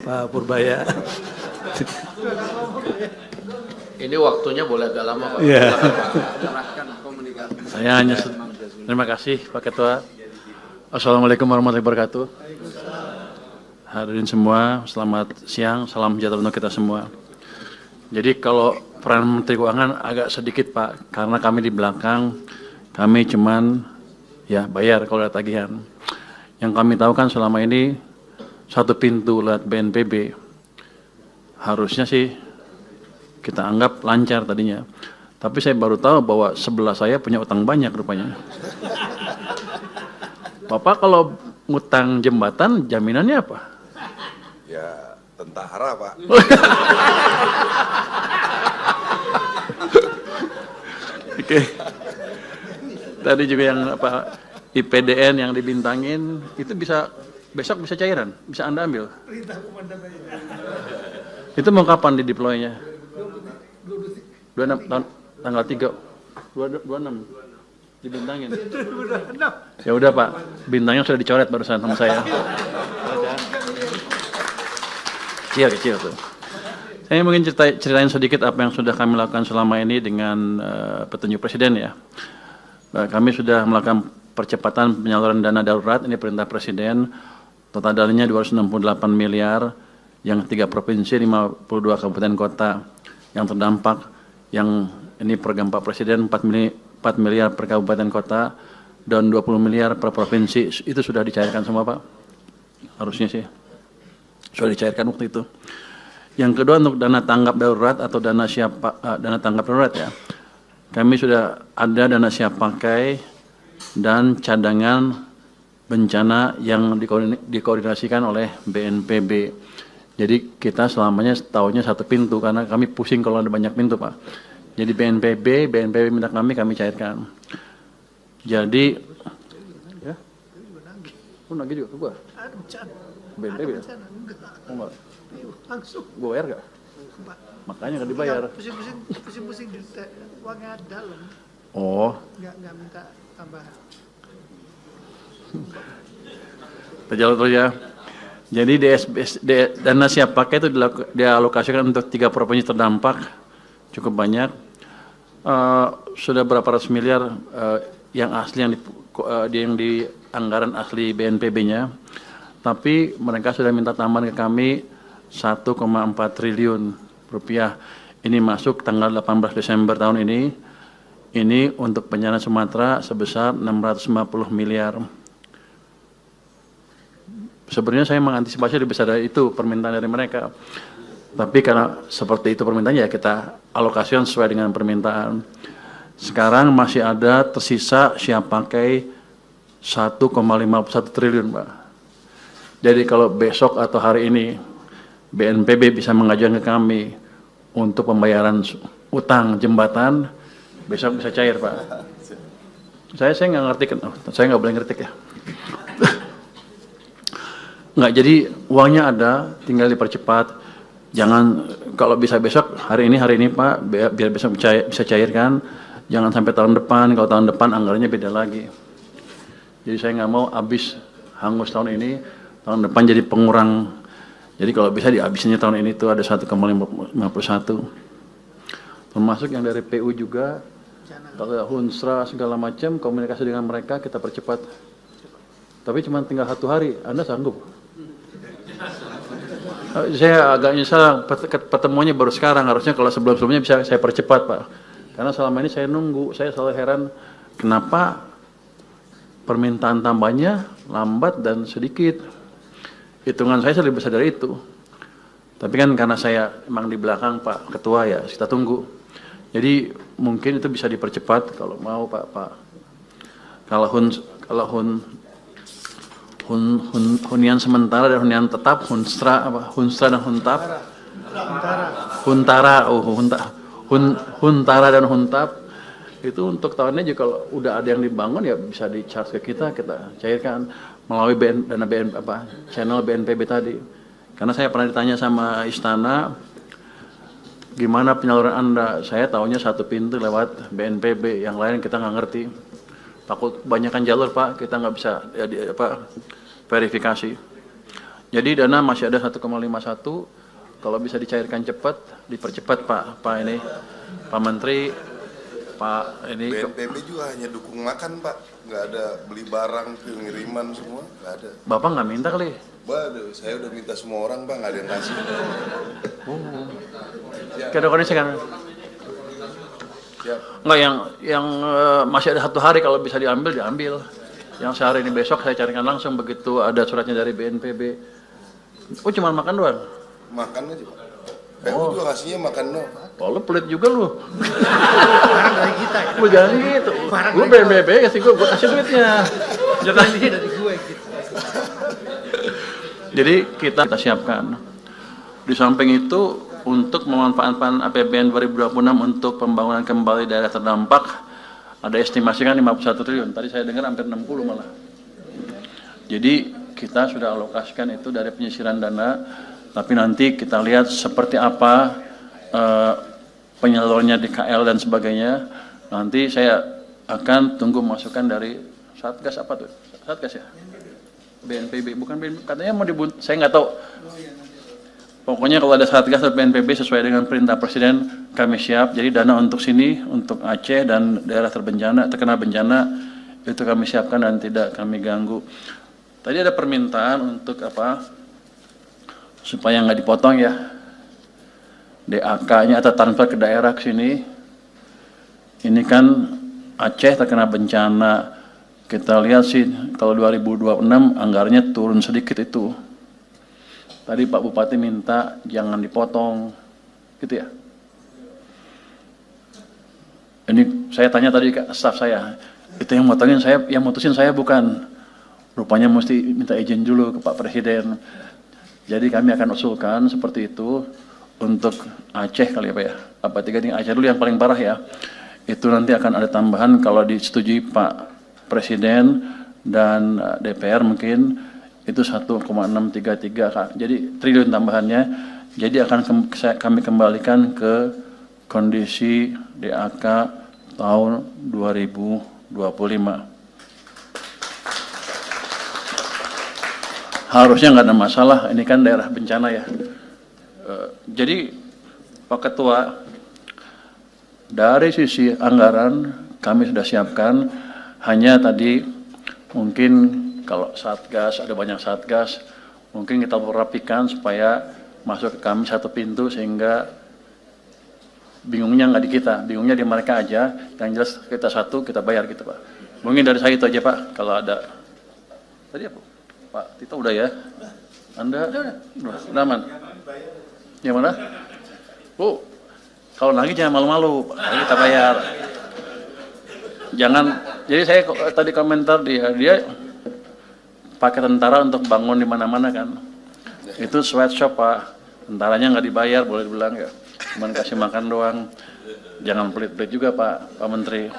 Pak Purbaya. Ini waktunya boleh agak lama Pak. Iya. Silakan, Pak. Serahkan komunikasi. Saya hanya terima kasih Pak Ketua. Assalamualaikum warahmatullahi wabarakatuh. Hadirin semua, selamat siang, salam sejahtera untuk kita semua. Jadi kalau peran Menteri Keuangan agak sedikit Pak, karena kami di belakang, kami cuman ya bayar kalau ada tagihan. Yang kami tahu kan selama ini satu pintu lewat BNPB, harusnya sih kita anggap lancar tadinya. Tapi saya baru tahu bahwa sebelah saya punya utang banyak rupanya. Bapak kalau ngutang jembatan jaminannya apa? Ya tentara Pak. Oke. Tadi juga yang apa IPDN yang dibintangin itu bisa besok bisa cairan, bisa Anda ambil. Itu mau kapan di deploy-nya? 26 tahun tanggal 3 26 dibintangin. Ya udah Pak, bintangnya sudah dicoret barusan sama saya. Kecil tuh. Saya mungkin ceritain sedikit apa yang sudah kami lakukan selama ini dengan petunjuk Presiden ya. Kami sudah melakukan percepatan penyaluran dana darurat, ini perintah Presiden, total dananya 268 miliar, yang 3 provinsi, 52 kabupaten kota yang terdampak, yang ini program Pak Presiden 4 miliar per kabupaten kota, dan 20 miliar per provinsi, itu sudah dicairkan semua Pak, harusnya sih, sudah dicairkan waktu itu. Yang kedua untuk dana tanggap darurat atau dana tanggap darurat ya, kami sudah ada dana siap pakai dan cadangan bencana yang dikoordinasikan oleh BNPB. Jadi kita selamanya tahunya satu pintu karena kami pusing kalau ada banyak pintu Pak. Jadi BNPB minta kami cairkan. Jadi, ya, nagih juga ke gua. BNPB ya? Enggak. Langsung. Gua bayar gak? Makanya nggak dibayar. Pusing-pusing di uangnya dalam. Oh. Nggak minta tambahan. Terjalan terus ya. Jadi dana siap pakai itu dialokasikan untuk 3 provinsi terdampak, cukup banyak. Sudah berapa ratus miliar yang asli yang di anggaran asli BNPB-nya, tapi mereka sudah minta tambahan ke kami 1,4 triliun rupiah. Ini masuk tanggal 18 Desember tahun ini. Ini untuk bencana Sumatera sebesar 650 miliar. Sebenarnya saya mengantisipasi lebih besar dari itu permintaan dari mereka. Tapi karena seperti itu permintaannya ya kita alokasikan sesuai dengan permintaan. Sekarang masih ada tersisa siap pakai 1,51 triliun Pak. Jadi kalau besok atau hari ini BNPB bisa mengajukan ke kami untuk pembayaran utang jembatan, besok bisa cair Pak. Saya nggak ngerti kan, saya nggak boleh ngerti ya. Nggak, jadi uangnya ada, tinggal dipercepat. Jangan kalau bisa besok hari ini Pak, biar besok bisa cairkan. Jangan sampai tahun depan. Kalau tahun depan anggarannya beda lagi. Jadi saya nggak mau habis hangus tahun ini, tahun depan jadi pengurang. Jadi kalau bisa dihabisnya tahun ini tuh ada 1,51. Termasuk yang dari PU juga, kalau Hunsra segala macam komunikasi dengan mereka kita percepat. Tapi cuma tinggal 1 hari, Anda sanggup? Saya agak nyesal pertemuannya baru sekarang, harusnya kalau sebelum-sebelumnya bisa saya percepat Pak. Karena selama ini saya nunggu, saya selalu heran kenapa permintaan tambahnya lambat dan sedikit. Hitungan saya lebih besar dari itu. Tapi kan karena saya emang di belakang Pak Ketua ya, kita tunggu. Jadi mungkin itu bisa dipercepat kalau mau Pak. Kalau hunian sementara dan hunian tetap, Hunsra dan Huntap. Huntara dan Huntap itu untuk tahun ini kalau udah ada yang dibangun ya bisa di-charge ke kita cairkan melalui channel BNPB tadi. Karena saya pernah ditanya sama Istana, gimana penyaluran Anda? Saya tahunya satu pintu lewat BNPB, yang lain kita nggak ngerti. Takut kebanyakan jalur Pak, kita nggak bisa verifikasi. Jadi dana masih ada 1,51. Kalau bisa dicairkan cepat, dipercepat Pak ini, Pak Menteri, Pak ini. BNPB juga hanya dukung makan Pak, nggak ada beli barang, pengiriman semua, nggak ada. Bapak nggak minta kali? Waduh, saya udah minta semua orang Pak, nggak ada yang kasih. Kira-kira saya kan. Enggak, yang masih ada 1 hari kalau bisa diambil. Yang sehari ini besok saya carikan langsung begitu ada suratnya dari BNPB. Oh, cuma makan doang? Makan aja Pak. PU juga kasihnya makan doang. Oh, lu pelit juga lu. Barang dari kita ya. Lu jangan gitu. Lu BNPB kasih gue kasih duitnya. Jangan Ini dari gue gitu. Jadi kita siapkan. Di samping itu untuk memanfaatkan APBN 2026 untuk pembangunan kembali daerah terdampak ada estimasi kan 51 triliun. Tadi saya dengar hampir 60 malah. Jadi kita sudah alokasikan itu dari penyisiran dana, tapi nanti kita lihat seperti apa penyalurnya di KL dan sebagainya. Nanti saya akan tunggu masukan dari Satgas apa tuh? Satgas ya? BNPB, bukan BNPB, katanya mau saya nggak tahu. Pokoknya kalau ada Satgas atau BNPB sesuai dengan perintah Presiden, kami siap. Jadi dana untuk sini, untuk Aceh dan daerah terkena bencana, itu kami siapkan dan tidak kami ganggu. Tadi ada permintaan untuk apa? Supaya nggak dipotong ya. DAK-nya atau transfer ke daerah ke sini. Ini kan Aceh terkena bencana. Kita lihat sih kalau 2026 anggarannya turun sedikit itu. Tadi Pak Bupati minta jangan dipotong, gitu ya. Ini saya tanya tadi ke staf saya, itu yang motongin saya, yang mutusin saya bukan. Rupanya mesti minta izin dulu ke Pak Presiden. Jadi kami akan usulkan seperti itu untuk Aceh kali apa ya. Apa 3 tingkat Aceh dulu yang paling parah ya. Itu nanti akan ada tambahan kalau disetujui Pak Presiden dan DPR mungkin. Itu 1,633 Kak. Jadi triliun tambahannya. Jadi akan kami kembalikan ke kondisi DAK tahun 2025. Harusnya nggak ada masalah, ini kan daerah bencana ya. Jadi Pak Ketua, dari sisi anggaran kami sudah siapkan, hanya tadi mungkin kalau Satgas, ada banyak Satgas, mungkin kita rapikan supaya masuk ke kami satu pintu sehingga bingungnya nggak di kita, bingungnya di mereka aja. Yang jelas kita satu, kita bayar gitu Pak. Mungkin dari saya itu aja Pak, kalau ada. Tadi apa? Pak Tito udah ya? Anda? Udah aman? Yang mana? Oh, kalau lagi jangan malu-malu, kita bayar. Jangan, jadi saya tadi komentar dia pakai tentara untuk bangun di mana-mana kan. Itu sweatshop Pak. Tentaranya nggak dibayar, boleh dibilang ya. Cuman kasih makan doang. Jangan pelit-pelit juga Pak Menteri.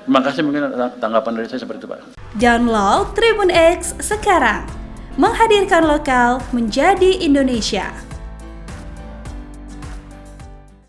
Terima kasih, mungkin tanggapan dari saya seperti itu Pak. Download Tribun X sekarang. Menghadirkan lokal menjadi Indonesia.